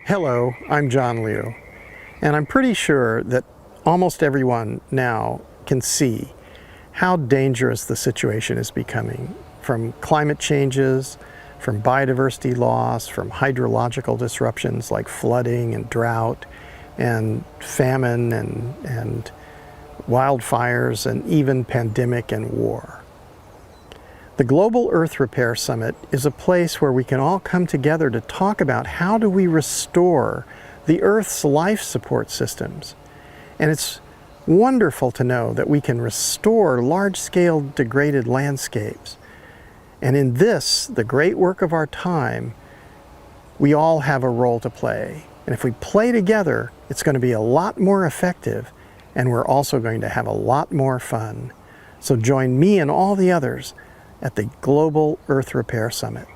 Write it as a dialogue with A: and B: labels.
A: Hello, I'm John Liu, and I'm pretty sure that almost everyone now can see how dangerous the situation is becoming, from climate changes, from biodiversity loss, from hydrological disruptions like flooding and drought, and famine and wildfires, and even pandemic and war. The Global Earth Repair Summit is a place where we can all come together to talk about how do we restore the Earth's life support systems. And it's wonderful to know that we can restore large-scale degraded landscapes. And in this, the great work of our time, we all have a role to play. And if we play together, it's going to be a lot more effective, and we're also going to have a lot more fun. So join me and all the others at the Global Earth Repair Summit.